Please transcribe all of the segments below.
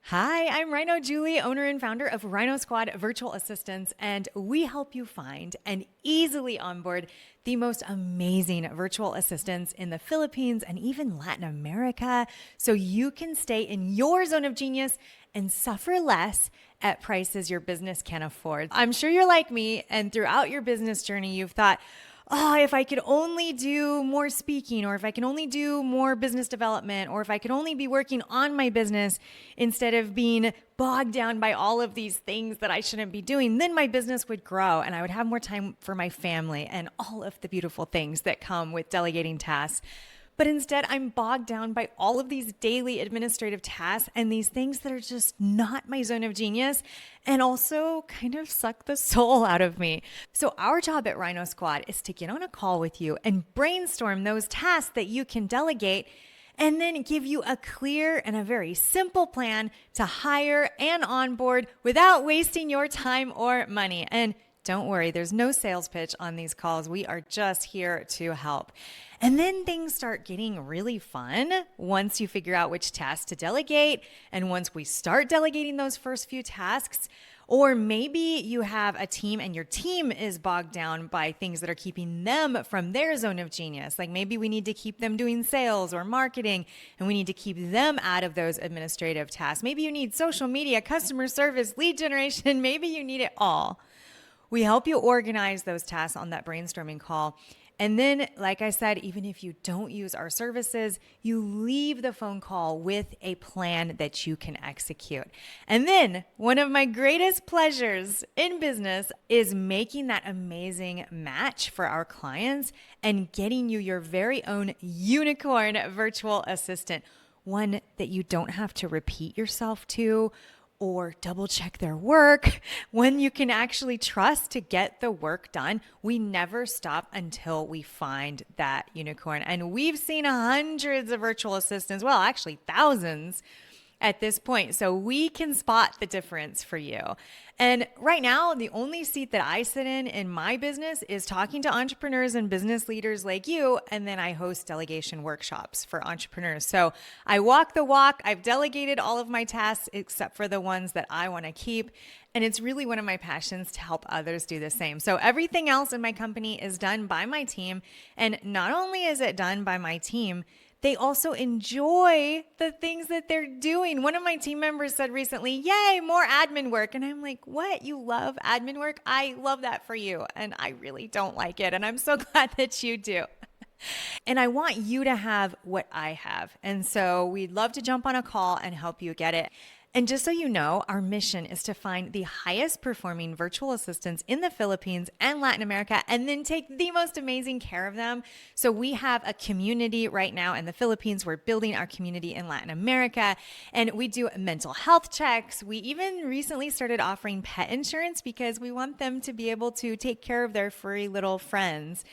Hi, I'm Rhino Julie, owner and founder of Rhino Squad Virtual Assistants, and we help you find and easily onboard the most amazing virtual assistants in the Philippines and even Latin America so you can stay in your zone of genius and suffer less at prices your business can afford. I'm sure you're like me, and throughout your business journey, you've thought, oh, if I could only do more speaking, or if I can only do more business development, or if I could only be working on my business instead of being bogged down by all of these things that I shouldn't be doing, then my business would grow and I would have more time for my family and all of the beautiful things that come with delegating tasks. But instead, I'm bogged down by all of these daily administrative tasks and these things that are just not my zone of genius and also kind of suck the soul out of me. So our job at Rhino Squad is to get on a call with you and brainstorm those tasks that you can delegate and then give you a clear and a very simple plan to hire and onboard without wasting your time or money. And don't worry, there's no sales pitch on these calls. We are just here to help. And then things start getting really fun once you figure out which tasks to delegate. And once we start delegating those first few tasks, or maybe you have a team and your team is bogged down by things that are keeping them from their zone of genius. Like maybe we need to keep them doing sales or marketing and we need to keep them out of those administrative tasks. Maybe you need social media, customer service, lead generation. Maybe you need it all. We help you organize those tasks on that brainstorming call. And then, like I said, even if you don't use our services, you leave the phone call with a plan that you can execute. And then one of my greatest pleasures in business is making that amazing match for our clients and getting you your very own unicorn virtual assistant, one that you don't have to repeat yourself to or double check their work, when you can actually trust to get the work done. We never stop until we find that unicorn. And we've seen hundreds of virtual assistants, well, actually thousands at this point. So we can spot the difference for you. And right now, the only seat that I sit in my business is talking to entrepreneurs and business leaders like you. And then I host delegation workshops for entrepreneurs. So I walk the walk. I've delegated all of my tasks except for the ones that I want to keep. And it's really one of my passions to help others do the same. So everything else in my company is done by my team. And not only is it done by my team, they also enjoy the things that they're doing. One of my team members said recently, yay, more admin work. And I'm like, what? You love admin work? I love that for you. And I really don't like it. And I'm so glad that you do. And I want you to have what I have. And so we'd love to jump on a call and help you get it. And just so you know, our mission is to find the highest performing virtual assistants in the Philippines and Latin America, and then take the most amazing care of them. So we have a community right now in the Philippines. We're building our community in Latin America, and we do mental health checks. We even recently started offering pet insurance because we want them to be able to take care of their furry little friends.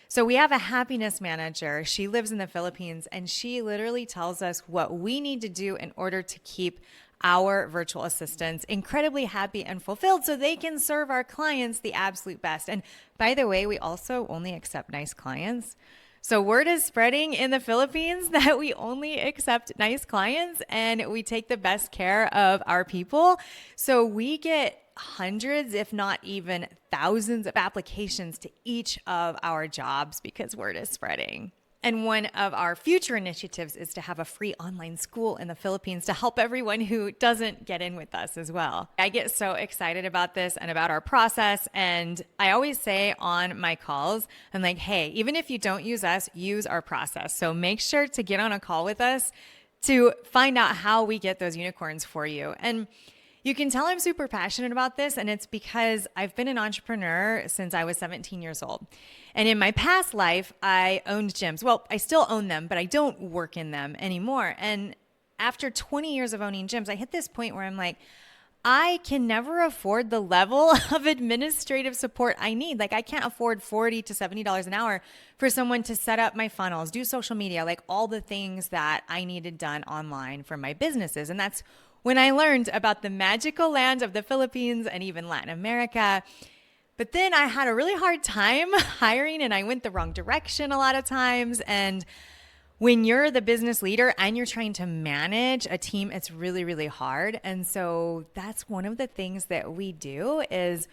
So we have a happiness manager. She lives in the Philippines, and she literally tells us what we need to do in order to keep our virtual assistants incredibly happy and fulfilled so they can serve our clients the absolute best. And by the way, we also only accept nice clients. So word is spreading in the Philippines that we only accept nice clients and we take the best care of our people. So we get hundreds, if not even thousands of applications to each of our jobs because word is spreading. And one of our future initiatives is to have a free online school in the Philippines to help everyone who doesn't get in with us as well. I get so excited about this and about our process. And I always say on my calls, I'm like, hey, even if you don't use us, use our process. So make sure to get on a call with us to find out how we get those unicorns for you. And you can tell I'm super passionate about this, and it's because I've been an entrepreneur since I was 17 years old. And in my past life, I owned gyms. Well, I still own them, but I don't work in them anymore. And after 20 years of owning gyms, I hit this point where I'm like, I can never afford the level of administrative support I need. Like I can't afford $40 to $70 an hour for someone to set up my funnels, do social media, like all the things that I needed done online for my businesses. And that's when I learned about the magical land of the Philippines and even Latin America. But then I had a really hard time hiring and I went the wrong direction a lot of times. And when you're the business leader and you're trying to manage a team, it's really, really hard. And so that's one of the things that we do is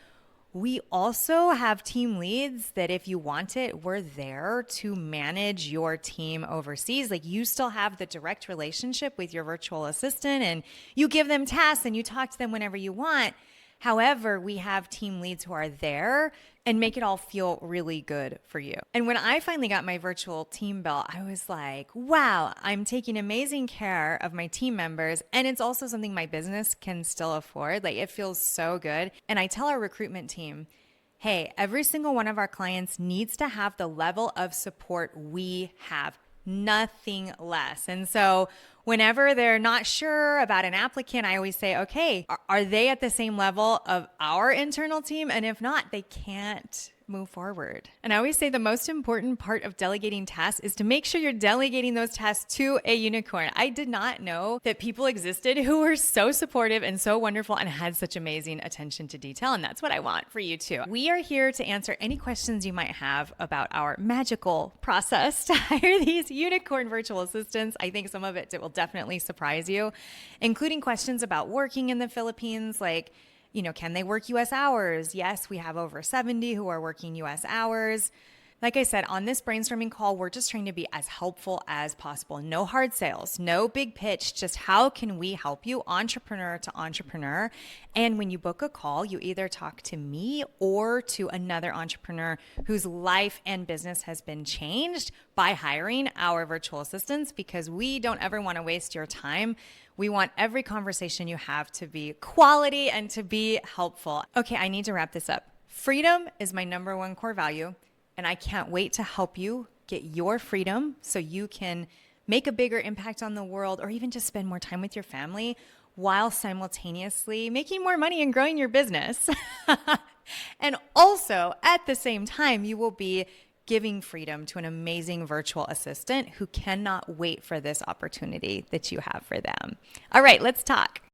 we also have team leads that if you want it, we're there to manage your team overseas. Like you still have the direct relationship with your virtual assistant and you give them tasks and you talk to them whenever you want. However, we have team leads who are there and make it all feel really good for you. And when I finally got my virtual team built, I was like, wow, I'm taking amazing care of my team members. And it's also something my business can still afford. Like it feels so good. And I tell our recruitment team, hey, every single one of our clients needs to have the level of support we have, nothing less. And so whenever they're not sure about an applicant, I always say, okay, are they at the same level of our internal team? And if not, they can't move forward. And I always say the most important part of delegating tasks is to make sure you're delegating those tasks to a unicorn. I did not know that people existed who were so supportive and so wonderful and had such amazing attention to detail. And that's what I want for you too. We are here to answer any questions you might have about our magical process to hire these unicorn virtual assistants. I think some of it will definitely surprise you, including questions about working in the Philippines, like, can they work US hours? Yes, we have over 70 who are working US hours. Like I said, on this brainstorming call, we're just trying to be as helpful as possible. No hard sales, no big pitch, just how can we help you entrepreneur to entrepreneur? And when you book a call, you either talk to me or to another entrepreneur whose life and business has been changed by hiring our virtual assistants, because we don't ever want to waste your time. We want every conversation you have to be quality and to be helpful. Okay, I need to wrap this up. Freedom is my number one core value, and I can't wait to help you get your freedom so you can make a bigger impact on the world or even just spend more time with your family while simultaneously making more money and growing your business. And also, at the same time, you will be giving freedom to an amazing virtual assistant who cannot wait for this opportunity that you have for them. All right, let's talk.